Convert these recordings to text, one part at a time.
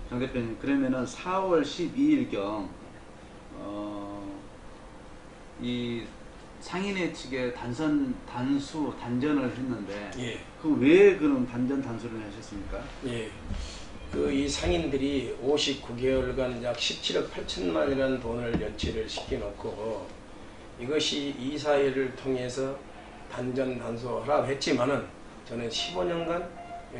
장 대표님, 그러면은 4월 12일경 이 상인회 측에 단전을 했는데, 예. 그 왜 그런 단수를 하셨습니까? 예. 이 상인들이 59개월간 약 17억 8천만 원이라는 돈을 연체를 시켜놓고 이것이 이사회를 통해서 단수 허락했지만은 저는 15년간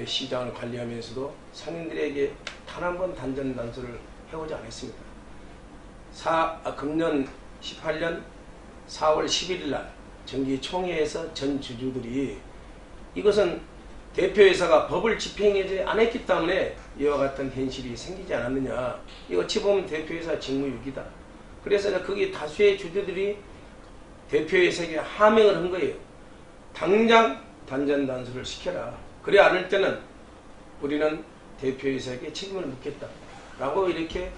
시장을 관리하면서도 상인들에게 단 한 번 단수를 해오지 않았습니다. 금년 18년 4월 11일 날 정기총회에서 전 주주들이 이것은 대표이사가 법을 집행하지 않았기 때문에 이와 같은 현실이 생기지 않았느냐. 이거 어찌 보면 대표이사 직무유기다. 그래서 거기 다수의 주주들이 대표이사에게 하명을 한 거예요. 당장 단수를 시켜라. 그래 않을 때는 우리는 대표이사에게 책임을 묻겠다. 라고 이렇게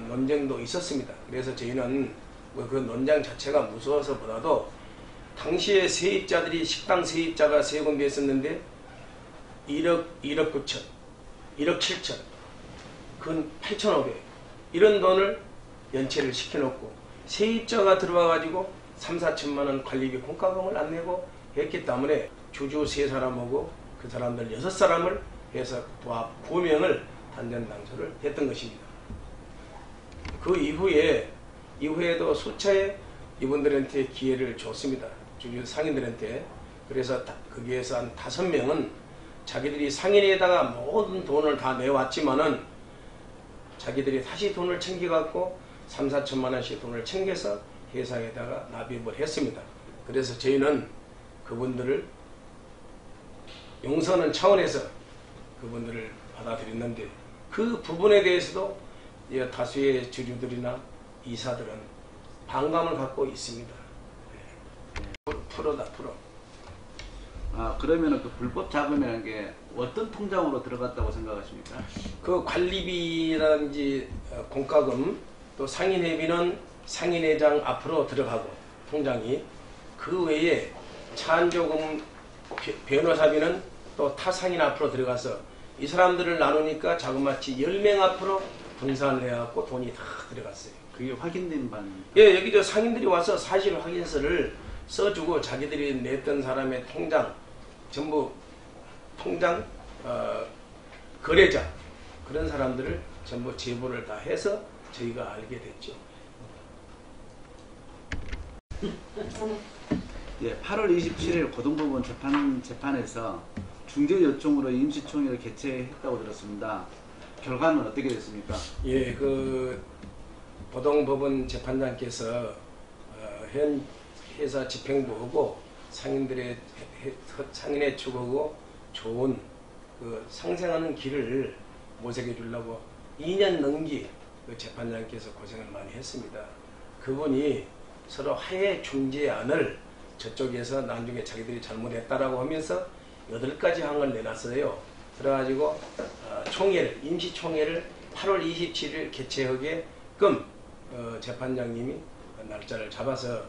논쟁도 있었습니다. 그래서 저희는 그 논쟁 자체가 무서워서 보다도 당시에 세입자들이 식당 세입자가 세금 냈었는데 1억 9천, 1억 7천, 근 8,500 이런 돈을 연체를 시켜놓고 세입자가 들어와가지고 3, 4천만 원 관리비 공과금을 안 내고 했기 때문에 주주 3사람하고 그 사람들 6사람을 해서 도합 9명을 단수를 했던 것입니다. 그 이후에도 수차에 이분들한테 기회를 줬습니다. 주주 상인들한테. 그래서 거기에서 한 5명은 자기들이 상인에다가 모든 돈을 다 내왔지만은 자기들이 다시 돈을 챙겨갖고 3, 4천만 원씩 돈을 챙겨서 회사에다가 납입을 했습니다. 그래서 저희는 그분들을 용서하는 차원에서 그분들을 받아들였는데 그 부분에 대해서도 다수의 주주들이나 이사들은 반감을 갖고 있습니다. 프로다, 프로. 그러면은 그 불법 자금이라는 게 어떤 통장으로 들어갔다고 생각하십니까? 그 관리비라든지 공과금 또 상인회비는 상인회장 앞으로 들어가고 통장이 그 외에 차안조금 변호사비는 또 타 상인 앞으로 들어가서 이 사람들을 나누니까 자그마치 10명 앞으로 분산을 해갖고 돈이 다 들어갔어요. 그게 확인된 바입니까? 예, 여기 저 상인들이 와서 사실 확인서를 써주고 자기들이 냈던 사람의 통장 전부 통장 거래자 그런 사람들을 전부 제보를 다 해서 저희가 알게 됐죠. 예, 8월 27일 고등법원 재판에서 중재 요청으로 임시총회를 개최했다고 들었습니다. 결과는 어떻게 됐습니까? 예, 고등법원 재판장께서 현 회사 집행부하고 상인의 축하고 좋은 상생하는 길을 모색해 주려고 2년 넘게 재판장께서 고생을 많이 했습니다. 그분이 서로 하해 중재안을 저쪽에서 나중에 자기들이 잘못했다라고 하면서 8가지 항을 내놨어요. 그래가지고 임시총회를 8월 27일 개최하게끔 재판장님이 날짜를 잡아서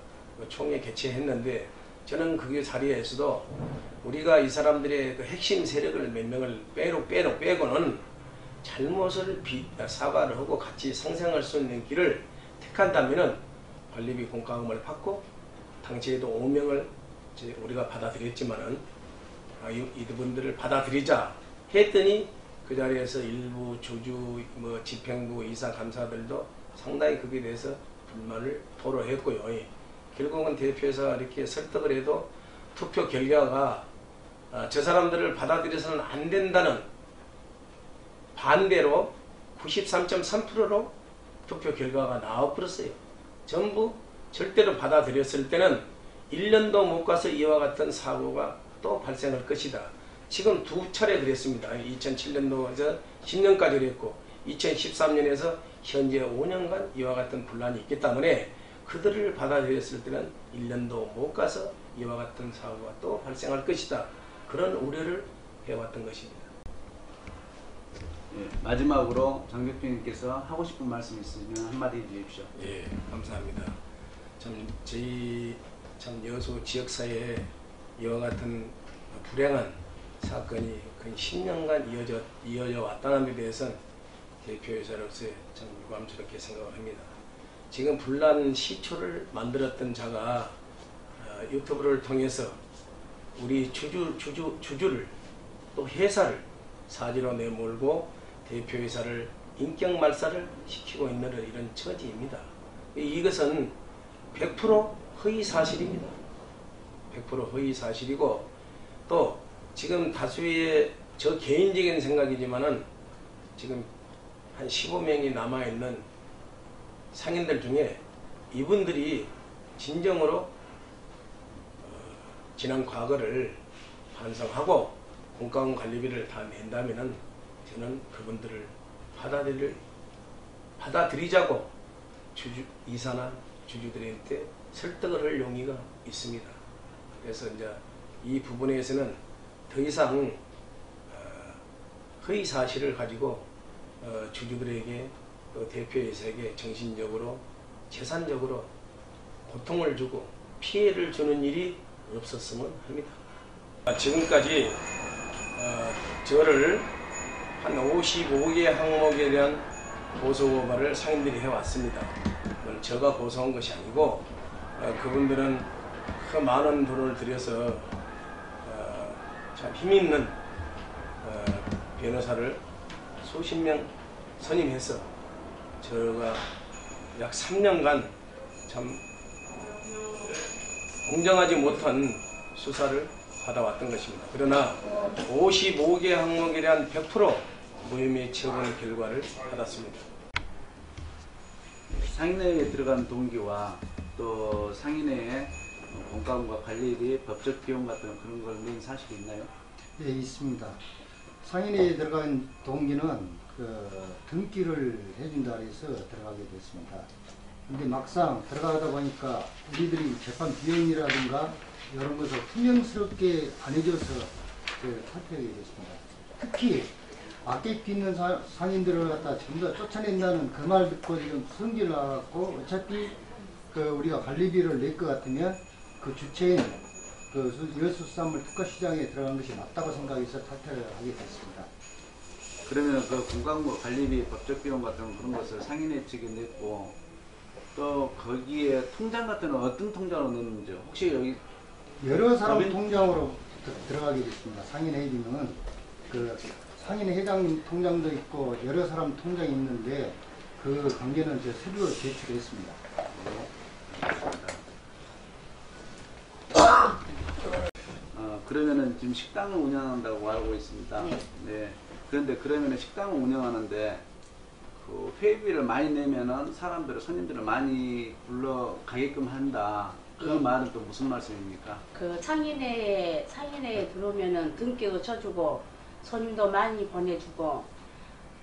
총회 개최했는데 저는 그 자리에서도 우리가 이 사람들의 핵심 세력을 몇 명을 빼고는 잘못을 사과를 하고 같이 상생할 수 있는 길을 택한다면은 관리비 공과금을 받고 당시에도 5명을 우리가 받아들였지만은 이분들을 받아들이자 했더니 그 자리에서 일부 주주 집행부 이사 감사들도 상당히 거기에 대해서 불만을 토로했고요. 결국은 대표에서 이렇게 설득을 해도 투표 결과가 저 사람들을 받아들여서는 안 된다는 반대로 93.3%로 투표 결과가 나와버렸어요. 전부 절대로 받아들였을 때는 1년도 못 가서 이와 같은 사고가 또 발생할 것이다. 지금 2차례 그랬습니다. 2007년도에서 10년까지 그랬고 2013년에서 현재 5년간 이와 같은 분란이 있기 때문에 그들을 받아들였을 때는 1년도 못 가서 이와 같은 사고가 또 발생할 것이다. 그런 우려를 해왔던 것입니다. 예, 마지막으로 장 대표님께서 하고 싶은 말씀 있으면 한마디 해주십시오. 예, 감사합니다. 저희 여수 지역사회에 이와 같은 불행한 사건이 거의 10년간 이어져 왔다는 데 대해서는 대표이사로서의 참 유감스럽게 생각을 합니다. 지금 불난 시초를 만들었던 자가 유튜브를 통해서 우리 주주를 또 회사를 사지로 내몰고 대표이사를 인격 말살을 시키고 있는 이런 처지입니다. 이것은 100% 허위 사실입니다. 100% 허위 사실이고, 또 지금 다수의 저 개인적인 생각이지만은 지금 한 15명이 남아있는 상인들 중에 이분들이 진정으로 지난 과거를 반성하고 공과금 관리비를 다 낸다면은 저는 그분들을 받아들이자고 이사나 주주들한테 설득을 할 용의가 있습니다. 그래서 이제 이 부분에서는 더 이상 허위 사실을 가지고 주주들에게 또 대표이사에게 정신적으로 재산적으로 고통을 주고 피해를 주는 일이 없었으면 합니다. 지금까지 저를 한 55개 항목에 대한 고소 고발을 상인들이 해왔습니다. 제가 고소한 것이 아니고 그분들은 그 많은 돈을 들여서 참 힘있는 변호사를 수십 명 선임해서 제가 약 3년간 참 공정하지 못한 수사를 받아왔던 것입니다. 그러나 55개 항목에 대한 100% 무혐의 처분 결과를 받았습니다. 상인회에 들어간 동기와 또 상인회의 공과금과 관리비, 법적 비용 같은 그런 걸 낸 사실이 있나요? 네, 있습니다. 상인회에 들어간 동기는 등기를 해준다 해서 들어가게 됐습니다. 근데 막상 들어가다 보니까 우리들이 재판 비용이라든가 이런 것을 투명스럽게 안 해줘서 탈퇴하게 됐습니다. 특히 악객 있는 상인들을 갖다 전부 다 쫓아낸다는 그 말 듣고 지금 성질 나갖고 어차피 우리가 관리비를 낼 것 같으면 그 주체인 여수수산물 특허시장에 들어간 것이 맞다고 생각해서 탈퇴를 하게 됐습니다. 그러면 그 공과금과 관리비, 법적 비용 같은 그런 것을 상인회 측에 냈고 또 거기에 통장 같은 건 어떤 통장으로 넣는지 혹시 여기 여러 사람 통장으로 들어가게 됐습니다. 상인회비는 상인회 회장님 통장도 있고 여러 사람 통장이 있는데 그 관계는 제 서류로 제출했습니다. 그러면은 지금 식당을 운영한다고 알고 있습니다. 네. 그런데 그러면은 식당을 운영하는데 그 회비를 많이 내면은 손님들을 많이 불러 가게끔 한다. 그 말은 또 무슨 말씀입니까? 그 상인회에 들어오면은 등기도 쳐주고 손님도 많이 보내주고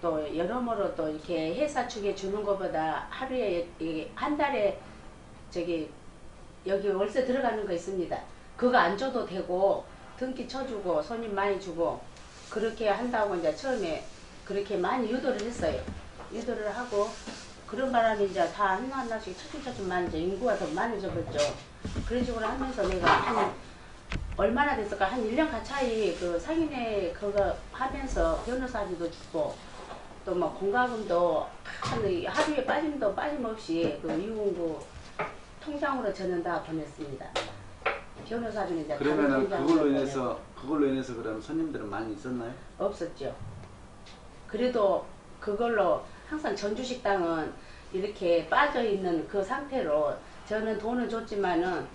또 여러모로 또 이렇게 회사 측에 주는 것보다 하루에 한 달에 여기 월세 들어가는 거 있습니다. 그거 안 줘도 되고 등기 쳐주고 손님 많이 주고 그렇게 한다고 이제 처음에 그렇게 많이 유도를 했어요. 유도를 하고 그런 바람에 이제 다 하나씩 차츰차츰 이제 인구가 더 많아져버렸죠. 그런 식으로 하면서 내가 한 얼마나 됐을까? 한 1년 가까이 그 상인회 그거 하면서 변호사비도 주고 또 뭐 공과금도 하루에 빠짐도 빠짐없이 그 유흥구 통장으로 저는 다 보냈습니다. 변호사비는 이제 그러면은 그걸로 인해서 그럼 손님들은 많이 있었나요? 없었죠. 그래도 그걸로 항상 전주식당은 이렇게 빠져있는 그 상태로 저는 돈을 줬지만은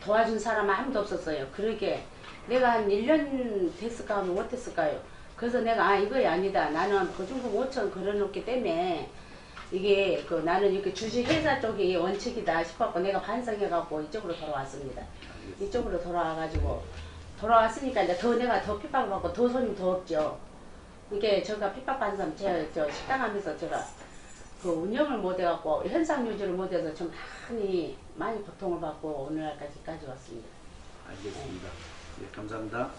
도와준 사람 아무도 없었어요. 그러게 내가 한 1년 됐을까 하면 못했을까요? 그래서 내가 이거 아니다. 나는 보증금 5천 걸어놓기 때문에 이게 나는 이렇게 주식회사 쪽이 원칙이다 싶었고 내가 반성해갖고 이쪽으로 돌아왔습니다. 이쪽으로 돌아왔으니까 이제 내가 더 핍박을 받고 더 손님 더 없죠. 이게 제가 핍박받는 사람 저 식당 하면서 제가 그 운영을 못해갖고 현상 유지를 못해서 좀 많이 고통을 받고 오늘날까지 왔습니다. 알겠습니다. 예, 감사합니다.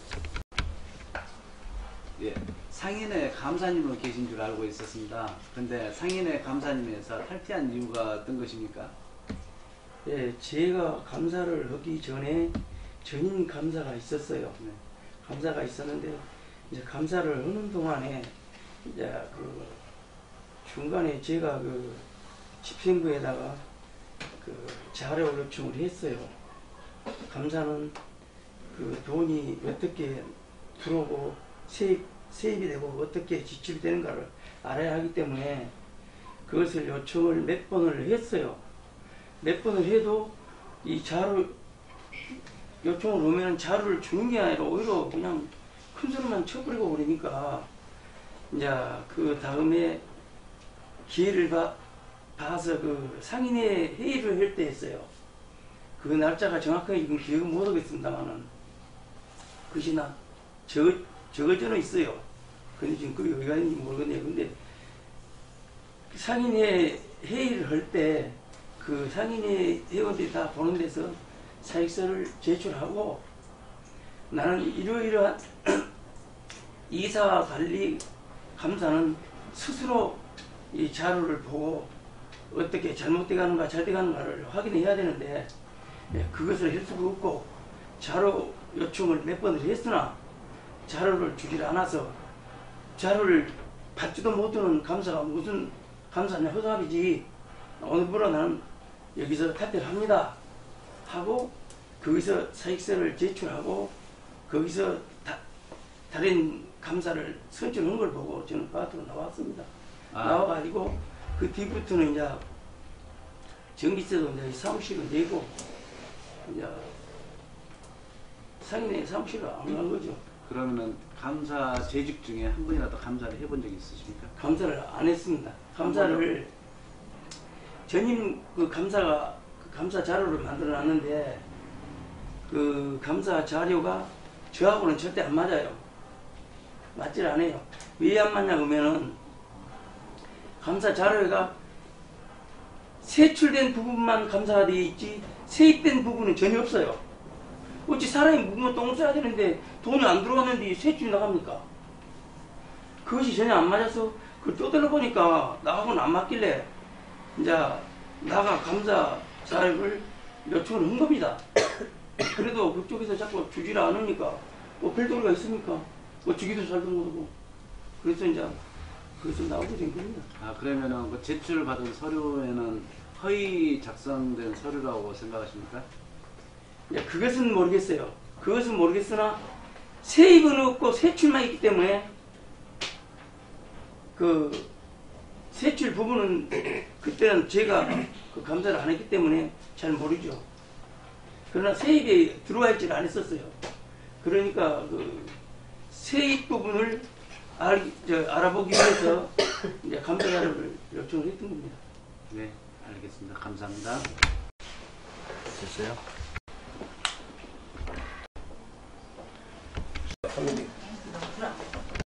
예, 상인회 감사님으로 계신 줄 알고 있었습니다. 근데 상인회 감사님에서 탈퇴한 이유가 어떤 것입니까? 예, 제가 감사를 하기 전에 전임 감사가 있었어요. 네. 감사가 있었는데 이제 감사를 하는 동안에 이제 중간에 제가 그 집행부에다가 그 자료 요청을 했어요. 감사는 그 돈이 어떻게 들어오고 세입이 되고 어떻게 지출이 되는가를 알아야 하기 때문에 그것을 요청을 몇 번을 했어요. 몇 번을 해도 이 자료 요청을 오면 자료를 주는 게 아니라 오히려 그냥 큰 소리만 쳐버리고 그러니까 이제 그 다음에 기회를 봐서 그 상인회 회의를 할 때 했어요. 그 날짜가 정확하게 지금 기억은 못하겠습니다만은 그것이나 적어져는 있어요. 근데 지금 그게 어디가 있는지 모르겠네요. 근데 상인회 회의를 할 때 그 상인회 회원들이 다 보는 데서 사익서를 제출하고 나는 이러이러한 이사와 관리 감사는 스스로 이 자료를 보고 어떻게 잘못돼가는가 잘 돼가는가를 확인해야 되는데 그것을 할 수가 없고 자료 요청을 몇 번을 했으나 자료를 주질 않아서 자료를 받지도 못하는 감사가 무슨 감사냐 허갑이지 오늘부로 나는 여기서 탈퇴를 합니다 하고 거기서 사익서를 제출하고 거기서 다른 감사를 선출한 걸 보고 저는 바깥으로 나왔습니다. 나와가지고 그 뒤부터는 이제 전기세도 이제 사무실을 내고 이제 상인회 사무실을 안 간 거죠. 그러면은 감사 재직 중에 한 번이라도 감사를 해본 적이 있으십니까? 감사를 안 했습니다. 감사를 전임 그 감사가 그 감사 자료를 만들어 놨는데 그 감사 자료가 저하고는 절대 안 맞아요. 맞질 않아요. 왜 안 맞냐 그러면은 감사 자료가 세출된 부분만 감사가 되어 있지 세입된 부분은 전혀 없어요. 어찌 사람이 묵으면 똥을 써야 되는데 돈이 안 들어왔는데 세출이 나갑니까? 그것이 전혀 안 맞아서 그걸 떠들어 보니까 나하고는 안 맞길래 이제 나가 감사 자료를 요청을 한 겁니다. 그래도 그쪽에서 자꾸 주지를 않으니까 뭐 별도리가 있습니까? 뭐 주기도 잘도 모르고 그래서 이제 그래서 나오게 된 겁니다. 아 그러면은 그 제출 받은 서류에는 허위 작성된 서류라고 생각하십니까? 그것은 모르겠어요. 그것은 모르겠으나 세입은 없고 세출만 있기 때문에 그 세출 부분은 그때는 제가 그 감사를 안 했기 때문에 잘 모르죠. 그러나 세입이 들어와 있지는 않았었어요. 그러니까 그 세입 부분을 알아보기 위해서 이제 감사 자료를 요청을 했던 겁니다. 네, 알겠습니다. 감사합니다. 됐어요?